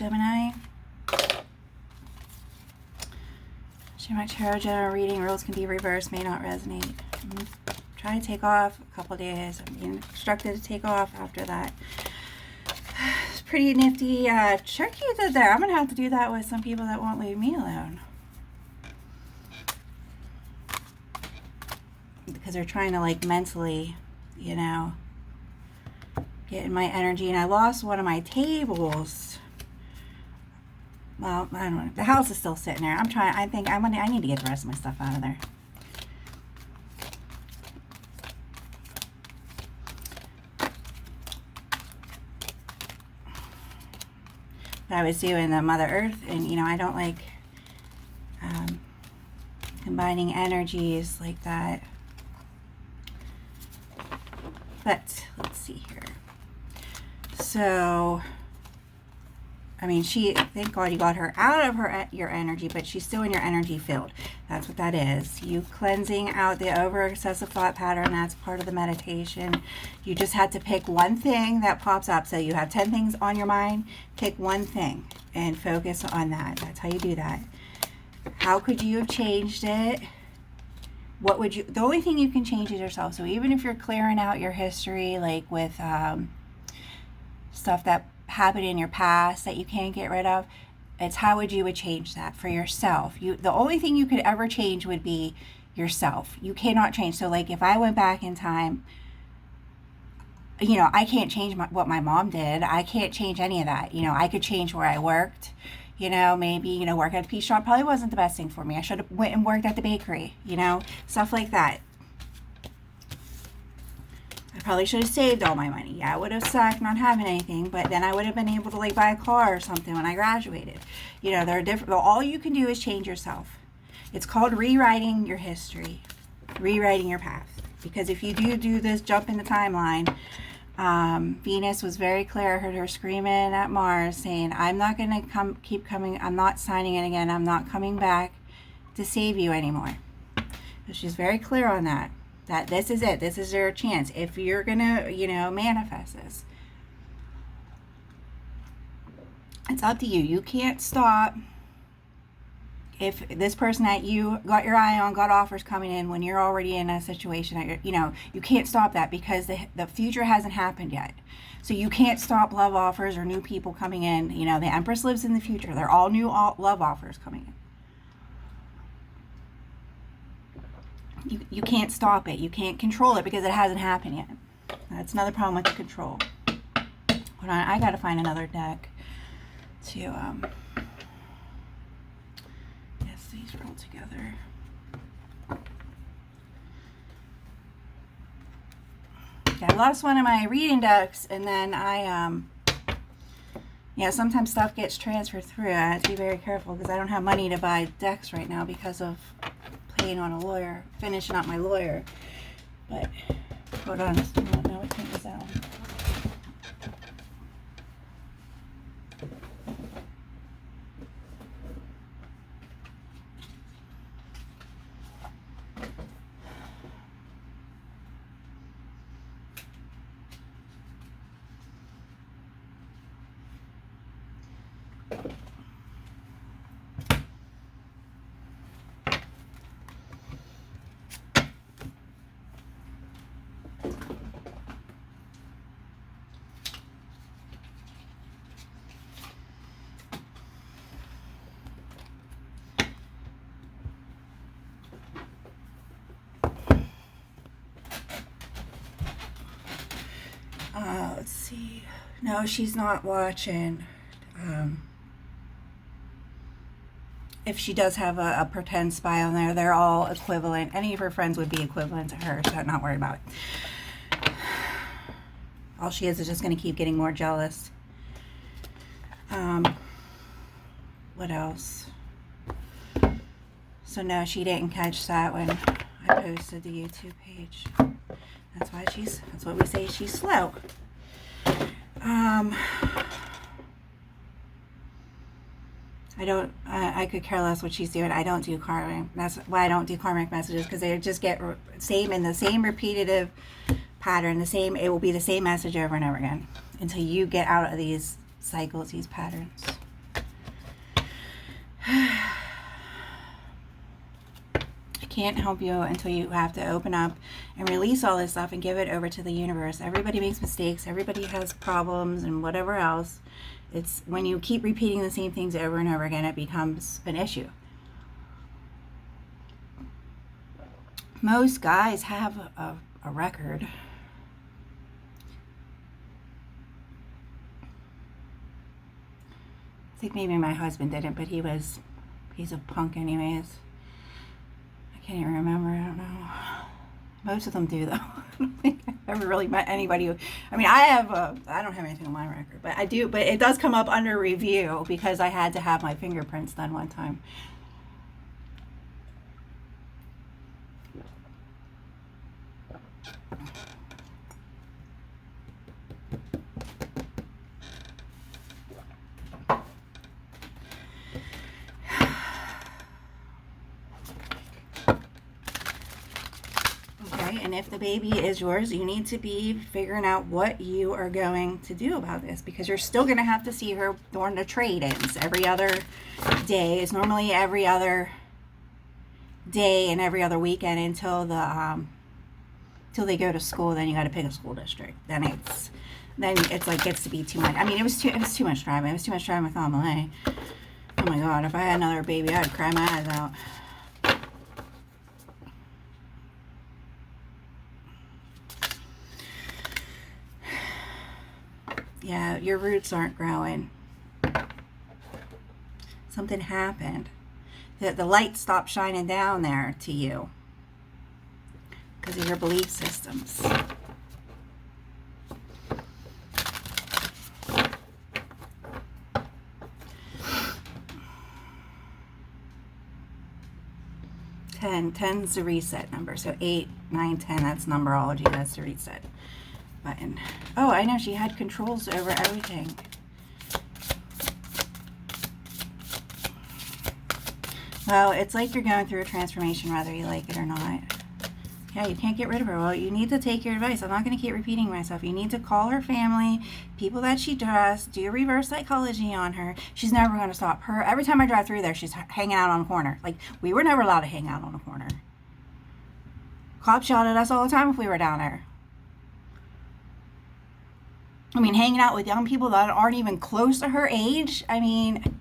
Gemini. Shamrock Tarot General reading rules can be reversed, may not resonate. Try to take off a couple days. I'm being instructed to take off after that. It's pretty nifty trick you did there. I'm going to have to do that with some people that won't leave me alone. Because they're trying to, like, mentally, you know, get in my energy. And I lost one of my tables. Well, I don't know. The house is still sitting there. I need to get the rest of my stuff out of there. But I was doing the Mother Earth, and, you know, I don't like combining energies like that. But let's see here. So, I mean, thank God you got her out of your energy, but she's still in your energy field. That's what that is. You cleansing out the over excessive thought pattern. That's part of the meditation. You just had to pick one thing that pops up. So you have 10 things on your mind. Pick one thing and focus on that. That's how you do that. How could you have changed it? What would you, the only thing you can change is yourself. So even if you're clearing out your history, like with stuff that happened in your past that you can't get rid of, it's how would you change that for yourself. The only thing you could ever change would be yourself. You cannot change. So like if I went back in time, you know, I can't change what my mom did. I can't change any of that. You know, I could change where I worked. You know, maybe, you know, work at a pea shop probably wasn't the best thing for me. I should have went and worked at the bakery, you know, stuff like that. I probably should have saved all my money. Yeah, I would have sucked not having anything, but then I would have been able to, like, buy a car or something when I graduated. You know, there are different, all you can do is change yourself. It's called rewriting your history, rewriting your path. Because if you do this jump in the timeline, Venus was very clear. I heard her screaming at Mars saying, I'm not going to keep coming. I'm not signing it again. I'm not coming back to save you anymore. So she's very clear on that this is it. This is your chance. If you're going to, you know, manifest this, it's up to you. You can't stop. If this person that you got your eye on got offers coming in when you're already in a situation that you know, you can't stop that because the future hasn't happened yet. So you can't stop love offers or new people coming in. You know, the Empress lives in the future. They're all new love offers coming in. You can't stop it. You can't control it because it hasn't happened yet. That's another problem with the control. Hold on, I gotta find another deck to these roll together. Okay, I lost one of my reading decks, and then yeah, sometimes stuff gets transferred through. I have to be very careful because I don't have money to buy decks right now because of paying on a lawyer, finishing up my lawyer. But hold on, now I think this out. Let's see. No, she's not watching. If she does have a pretend spy on there, they're all equivalent. Any of her friends would be equivalent to her, so I'm not worried about it. All she is just going to keep getting more jealous. What else? So no, she didn't catch that when I posted the YouTube page. That's what we say, she's slow. I could care less what she's doing. I don't do karmic. That's why I don't do karmic messages, because they just get the same repetitive pattern. It will be the same message over and over again until you get out of these cycles, these patterns. can't help you until you have to open up and release all this stuff and give it over to the universe. Everybody makes mistakes. Everybody has problems and whatever else. It's when you keep repeating the same things over and over again, it becomes an issue. Most guys have a record. I think maybe my husband didn't, but he's a punk anyways. I can't even remember. I don't know. Most of them do, though. I don't think I've ever really met anybody who, I mean, I don't have anything on my record, but I do, but it does come up under review because I had to have my fingerprints done one time. And if the baby is yours, you need to be figuring out what you are going to do about this, because you're still going to have to see her during the trade-ins every other day. It's normally every other day and every other weekend until till they go to school. Then you got to pick a school district. Then it's like gets to be too much. I mean, it was too much driving. It was too much driving with Amelie. Oh my God! If I had another baby, I'd cry my eyes out. Yeah, your roots aren't growing. Something happened. The light stopped shining down there to you because of your belief systems. Ten's the reset number. So 8, 9, 10, that's numerology. That's the reset button. Oh, I know, she had controls over everything. Well, it's like you're going through a transformation whether you like it or not. Yeah, you can't get rid of her. Well, you need to take your advice. I'm not going to keep repeating myself. You need to call her family, people that she trusts, do reverse psychology on her. She's never going to stop. Her, every time I drive through there, she's hanging out on the corner. Like, we were never allowed to hang out on the corner. Cops shot at us all the time if we were down there. I mean, hanging out with young people that aren't even close to her age. I mean,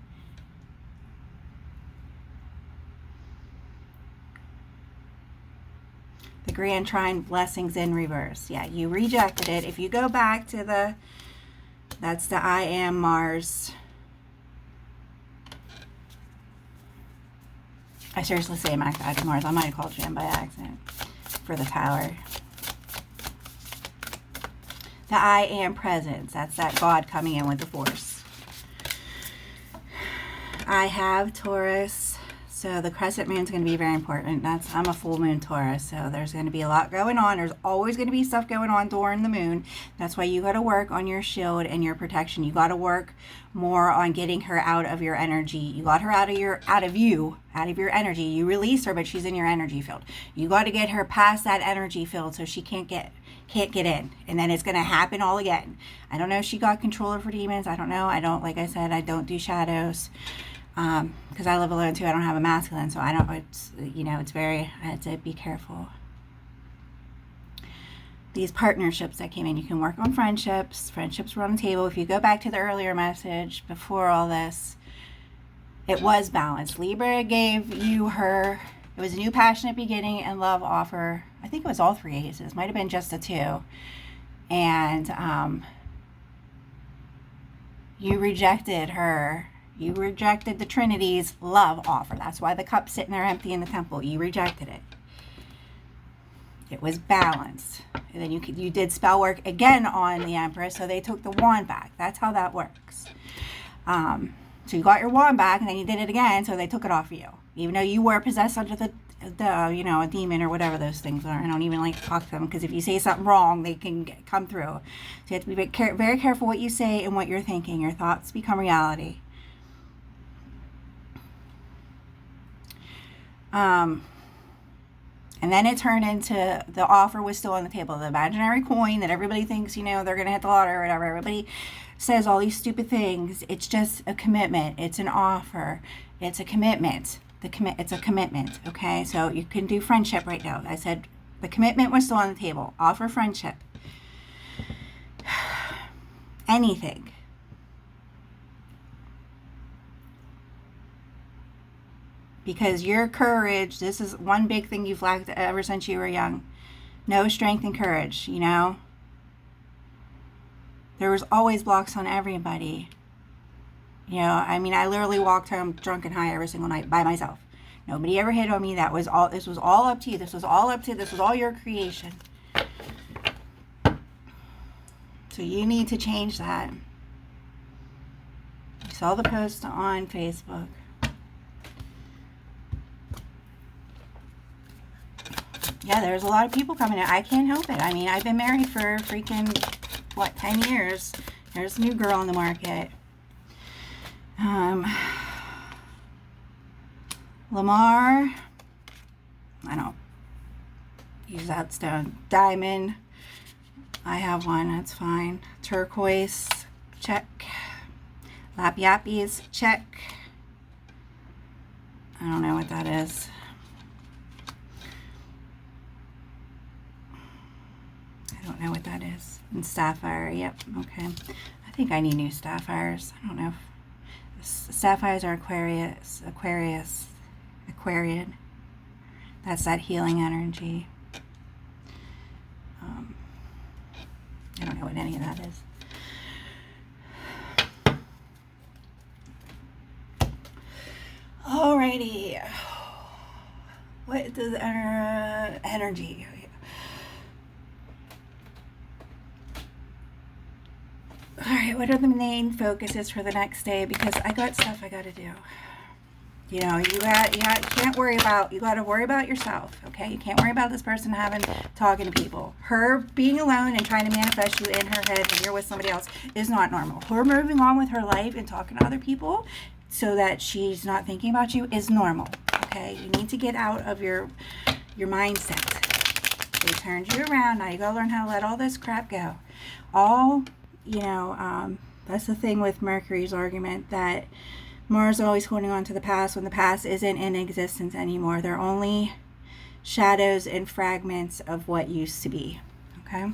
the Grand Trine blessings in reverse. Yeah, you rejected it. If you go back to that's the I am Mars. I seriously say I am Mars. I might have called Jim by accident for the tower. The I am presence. That's that God coming in with the force. I have Taurus. So the crescent moon is going to be very important. I'm a full moon Taurus. So there's going to be a lot going on. There's always going to be stuff going on during the moon. That's why you got to work on your shield and your protection. You got to work more on getting her out of your energy. You got her out of your energy. You release her, but she's in your energy field. You got to get her past that energy field so she can't get in, and then it's going to happen all again. I don't know if she got control of her demons. I don't know. Like I said, I don't do shadows because I live alone too. I don't have a masculine, so I don't, I had to be careful. These partnerships that came in, you can work on friendships were on the table. If you go back to the earlier message before all this, it was balanced. Libra gave you her. It was a new passionate beginning and love offer. I think it was all 3 aces. Might have been just a 2. And you rejected her. You rejected the Trinity's love offer. That's why the cup's sitting there empty in the temple. You rejected it. It was balanced. And then you did spell work again on the Empress, so they took the wand back. That's how that works. So you got your wand back, and then you did it again, so they took it off of you. Even though you were possessed under a demon or whatever those things are. I don't even like to talk to them, because if you say something wrong, they can come through. So you have to be very careful what you say and what you're thinking. Your thoughts become reality. And then it turned into, the offer was still on the table. The imaginary coin that everybody thinks, they're going to hit the lottery or whatever. Everybody says all these stupid things. It's just a commitment. It's an offer. It's a commitment. It's a commitment, okay? So you can do friendship right now. I said the commitment was still on the table. Offer friendship. Anything. Because your courage, this is one big thing you've lacked ever since you were young. No strength and courage, you know? There was always blocks on everybody. You know, I mean, I literally walked home drunk and high every single night by myself. Nobody ever hit on me. This was all up to you. This was all your creation. So you need to change that. You saw the post on Facebook. Yeah, there's a lot of people coming in. I can't help it. I mean, I've been married for freaking, 10 years. There's a new girl on the market. Lamar, I don't use that stone. Diamond, I have one, that's fine. Turquoise, check. Lapyappies, check. I don't know what that is. I don't know what that is. And sapphire, yep, okay. I think I need new sapphires. I don't know if sapphires are Aquarian. That's that healing energy. I don't know what any of that is. Alrighty. What does energy? Alright, what are the main focuses for the next day? Because I got stuff I gotta do. You know, you can't worry about, you gotta worry about yourself, okay? You can't worry about this person talking to people. Her being alone and trying to manifest you in her head when you're with somebody else is not normal. Her moving on with her life and talking to other people so that she's not thinking about you is normal, okay? You need to get out of your mindset. They turned you around, now you gotta learn how to let all this crap go. You know, that's the thing with Mercury's argument, that Mars is always holding on to the past when the past isn't in existence anymore. They're only shadows and fragments of what used to be. Okay?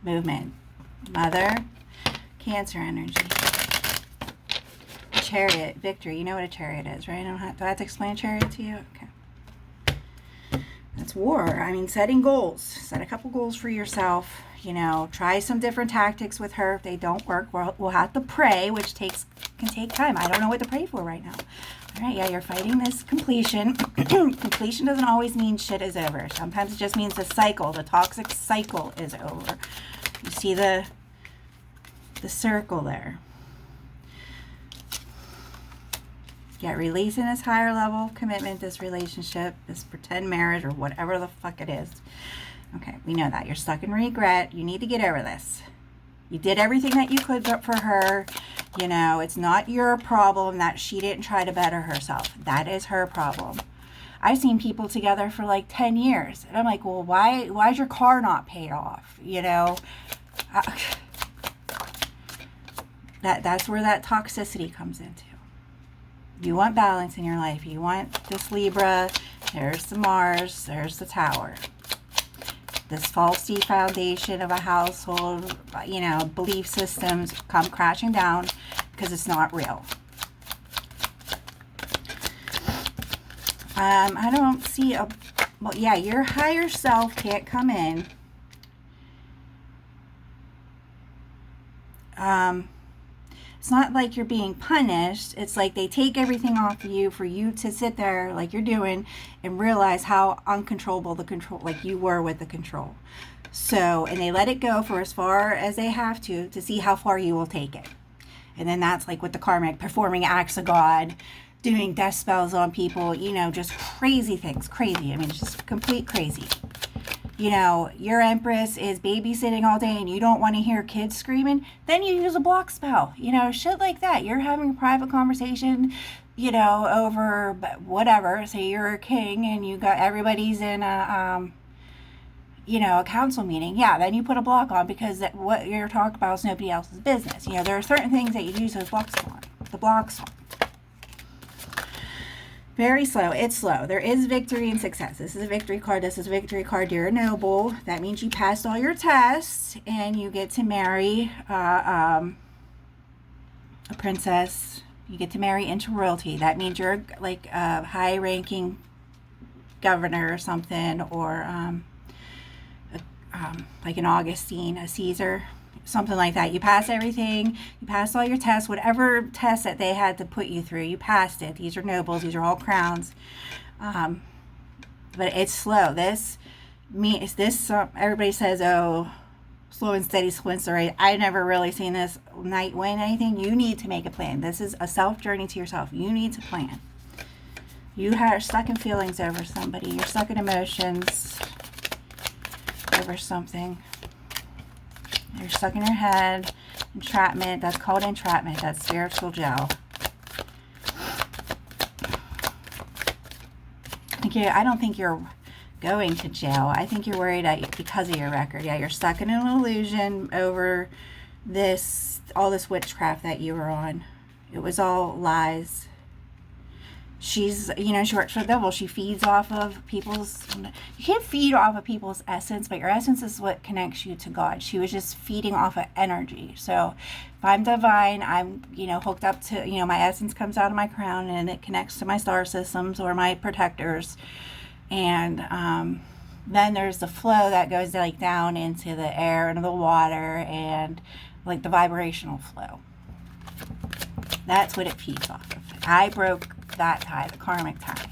Movement. Mother. Cancer energy. Chariot. Victory. You know what a chariot is, right? Do I have to explain a chariot to you? Okay. That's war. I mean, setting goals. Set a couple goals for yourself. You know, try some different tactics with her. If they don't work, we'll have to pray, which can take time. I don't know what to pray for right now. All right, yeah, you're fighting this completion. Completion doesn't always mean shit is over. Sometimes it just means the cycle, the toxic cycle is over. You see the circle there. Yeah, releasing this higher level commitment, this relationship, this pretend marriage, or whatever the fuck it is. Okay, we know that. You're stuck in regret. You need to get over this. You did everything that you could for her. You know, it's not your problem that she didn't try to better herself. That is her problem. I've seen people together for like 10 years. And I'm like, well, why is your car not paid off? You know? That's where that toxicity comes into. You want balance in your life. You want this Libra. There's the Mars. There's the Tower. This faulty foundation of a household, you know, belief systems come crashing down because it's not real. I don't see well, yeah, your higher self can't come in. It's not like you're being punished. It's like they take everything off of you for you to sit there like you're doing and realize how uncontrollable the control, like you were with the control. So, and they let it go for as far as they have to see how far you will take it. And then that's like with the karmic, performing acts of God, doing death spells on people, you know, just crazy things, crazy. I mean, it's just complete crazy. You know, your Empress is babysitting all day and you don't want to hear kids screaming, then you use a block spell. You know, shit like that. You're having a private conversation, you know, over whatever. Say you're a king and you got everybody's in a, you know, a council meeting. Yeah, then you put a block on because what you're talking about is nobody else's business. You know, there are certain things that you use those blocks on. the blocks. Very slow. It's slow. There is victory and success. This is a victory card. This is a victory card. You're a noble. That means you passed all your tests and you get to marry a princess. You get to marry into royalty. That means you're like a high-ranking governor or something, or like an Augustine, a Caesar, something like that. You pass everything. You passed all your tests, whatever tests that they had to put you through. You passed it. These are nobles. These are all crowns. But it's slow. This means this. Everybody says, "Oh, slow and steady wins the race." I never really seen this knight win anything. You need to make a plan. This is a self journey to yourself. You need to plan. You are stuck in feelings over somebody. You're stuck in emotions over something. You're stuck in your head. Entrapment. That's called entrapment. That's spiritual jail. I don't think you're going to jail. I think you're worried because of your record. Yeah, you're stuck in an illusion over all this witchcraft that you were on. It was all lies. She's, she works for the devil. She feeds off of you can't feed off of people's essence, but your essence is what connects you to God. She was just feeding off of energy. So if I'm divine, I'm, hooked up to, my essence comes out of my crown and it connects to my star systems or my protectors. And then there's the flow that goes like down into the air and the water and like the vibrational flow. That's what it feeds off of. I broke that tie, the karmic tie.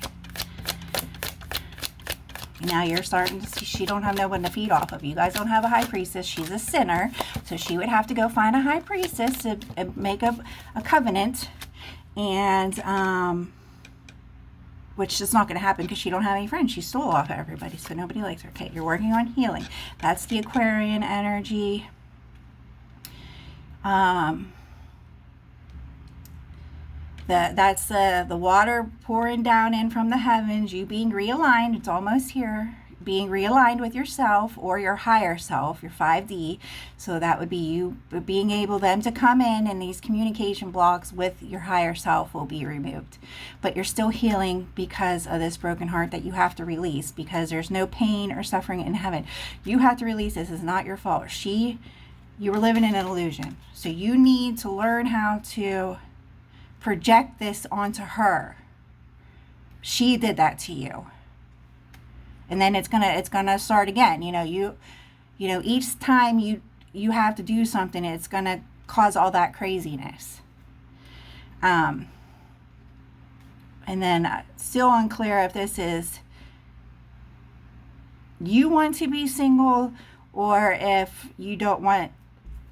Now you're starting to see she don't have no one to feed off of. You guys don't have a high priestess. She's a sinner. So she would have to go find a high priestess to make a covenant. And, which is not going to happen because she don't have any friends. She stole off of everybody. So nobody likes her. Okay, you're working on healing. That's the Aquarian energy. That's the water pouring down in from the heavens, you being realigned. It's almost here. Being realigned with yourself or your higher self, your 5D. So that would be you being able them to come in, and these communication blocks with your higher self will be removed. But you're still healing because of this broken heart that you have to release, because there's no pain or suffering in heaven. You have to release this. It's not your fault. You were living in an illusion. So you need to learn how to project this onto her. She did that to you. And then it's gonna start again. Each time you have to do something, it's gonna cause all that craziness. And then still unclear if this is you want to be single or if you don't want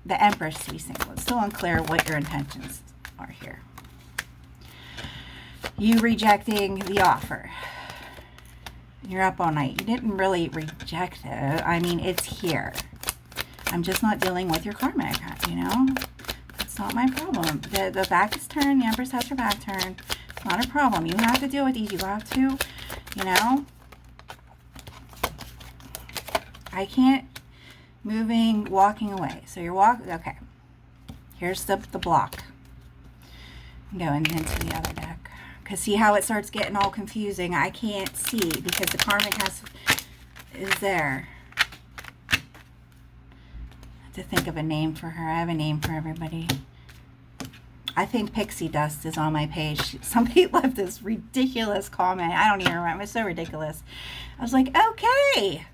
the Empress to be single. It's still unclear what your intentions are here. You rejecting the offer. You're up all night. You didn't really reject it. I mean, it's here. I'm just not dealing with your karmic, It's not my problem. The back is turned. The Empress has her back turned. It's not a problem. You have to deal with these. You have to, I can't walking away. So you're walking. Okay. Here's the block. I'm going into the other deck. Because see how it starts getting all confusing? I can't see because the karmic is there. I have to think of a name for her. I have a name for everybody. I think pixie dust is on my page. Somebody left this ridiculous comment. I don't even remember. It's so ridiculous. I was like, okay.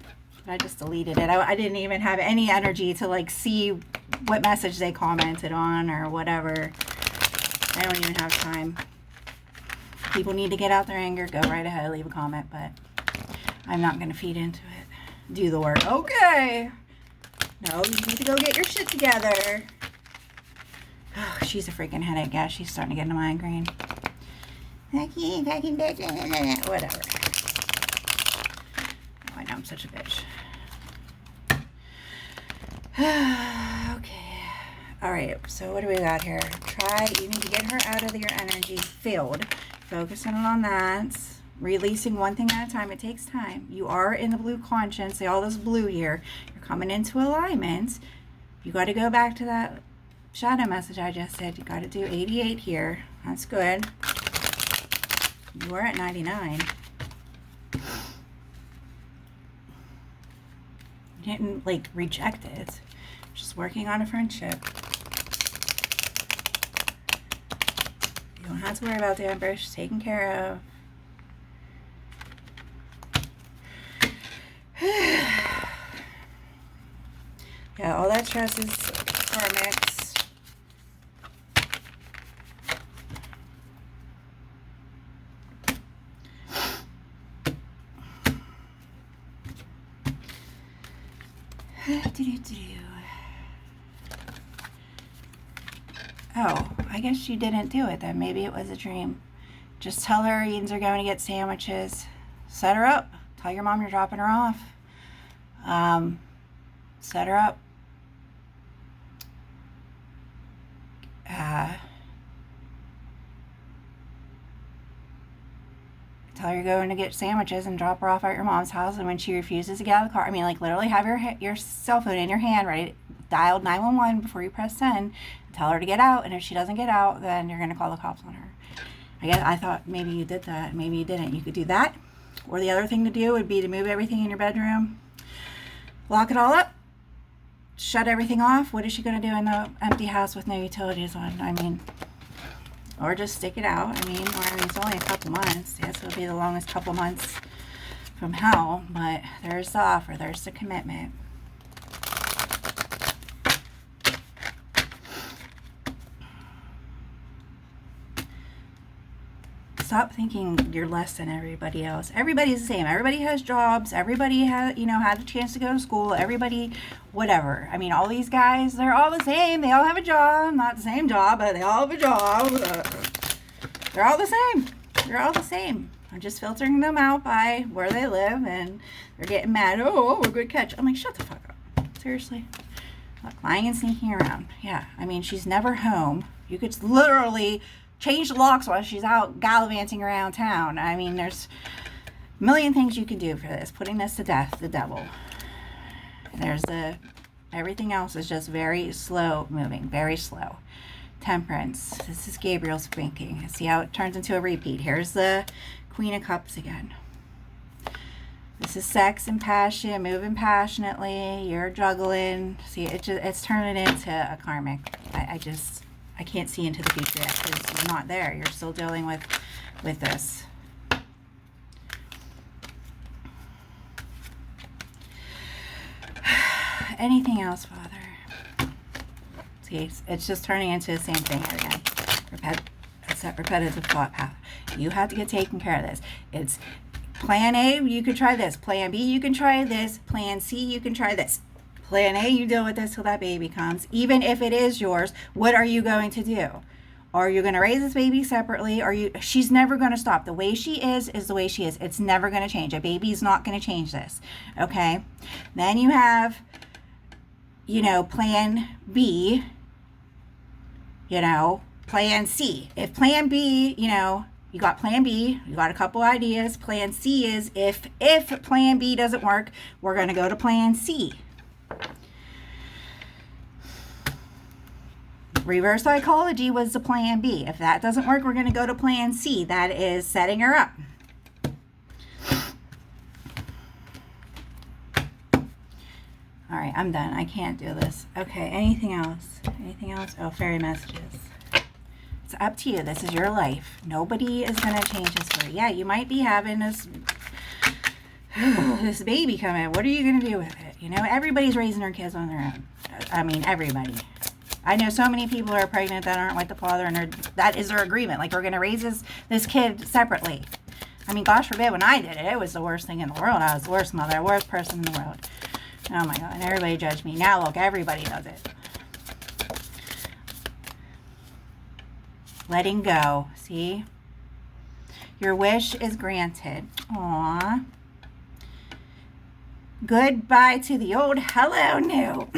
But I just deleted it. I didn't even have any energy to see what message they commented on or whatever. I don't even have time. People need to get out their anger, go right ahead, leave a comment, but I'm not going to feed into it. Do the work. Okay. No, you need to go get your shit together. Oh, she's a freaking headache. Yeah, she's starting to get a migraine. Whatever. Oh, I know I'm such a bitch. Okay. All right, so what do we got here? You need to get her out of your energy field. Focusing on that. Releasing one thing at a time. It takes time. You are in the blue conscience. See all this blue here. You're coming into alignment. You got to go back to that shadow message I just said. You got to do 88 here. That's good. You were at 99. You didn't like reject it. Just working on a friendship. You don't have to worry about the Empress. She's taken care of. Yeah, all that stress is karmics. Oh, I guess she didn't do it then. Maybe it was a dream. Just tell her Edens are going to get sandwiches. Set her up. Tell your mom you're dropping her off. Set her up. Tell her you're going to get sandwiches and drop her off at your mom's house. And when she refuses to get out of the car, I mean, like literally have your cell phone in your hand, ready, dial 911 before you press send. Tell her to get out, and if she doesn't get out, then you're going to call the cops on her. I thought maybe you did that. Maybe you didn't. You could do that. Or the other thing to do would be to move everything in your bedroom, lock it all up, shut everything off. What is she going to do in the empty house with no utilities on? I mean, or just stick it out. I mean, it's only a couple months. Yes, it'll be the longest couple months from hell, but there's the offer. There's the commitment. Stop thinking you're less than everybody else. Everybody's the same. Everybody has jobs. Everybody had a chance to go to school. Everybody, whatever. I mean, all these guys, they're all the same. They all have a job. Not the same job, but they all have a job. They're all the same. They're all the same. I'm just filtering them out by where they live, and they're getting mad. Oh, a good catch. I'm like, shut the fuck up. Seriously. Look, lying and sneaking around. Yeah, I mean, she's never home. You could literally change the locks while she's out gallivanting around town. I mean, there's a million things you can do for this. Putting this to death, the devil. Everything else is just very slow moving, very slow. Temperance. This is Gabriel speaking. See how it turns into a repeat. Here's the Queen of Cups again. This is sex and passion, moving passionately. You're juggling. See, it's turning into a karmic. I can't see into the future yet because you're not there. You're still dealing with this. Anything else, Father? See, it's just turning into the same thing again. It's that repetitive thought path. You have to get taken care of this. It's plan A, you could try this. Plan B, you can try this. Plan C, you can try this. Plan A, you deal with this till that baby comes. Even if it is yours, what are you going to do? Are you going to raise this baby separately? She's never going to stop. The way she is the way she is. It's never going to change. A baby's not going to change this. Okay? Then you have, plan B, plan C. If plan B, you got plan B, you got a couple ideas. Plan C is if plan B doesn't work, we're going to go to plan C. Reverse psychology was the plan B. If that doesn't work, we're going to go to plan C. That is setting her up. All right, I'm done. I can't do this. Okay, anything else? Anything else? Oh, fairy messages. It's up to you. This is your life. Nobody is going to change this for you. Yeah, you might be having this baby come in. What are you going to do with it? Everybody's raising their kids on their own. I mean, everybody. I know so many people are pregnant that aren't with the father, and that is their agreement. Like, we're going to raise this kid separately. I mean, gosh forbid, when I did it, it was the worst thing in the world. I was the worst mother, worst person in the world. Oh my God, and everybody judged me. Now look, everybody does it. Letting go, see? Your wish is granted. Aww. Goodbye to the old, hello new.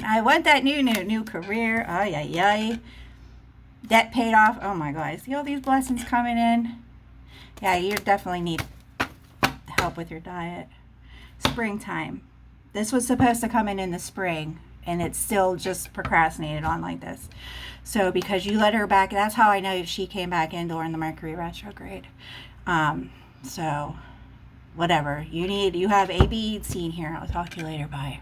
I want that new career. Ay, ay, ay. Debt paid off. Oh my God, see all these blessings coming in? Yeah, you definitely need help with your diet. Springtime. This was supposed to come in the spring. and it's still just procrastinated on like this. So because you let her back, that's how I know if she came back in during the Mercury retrograde. So whatever you need, you have A, B, C in here. I'll talk to you later. Bye.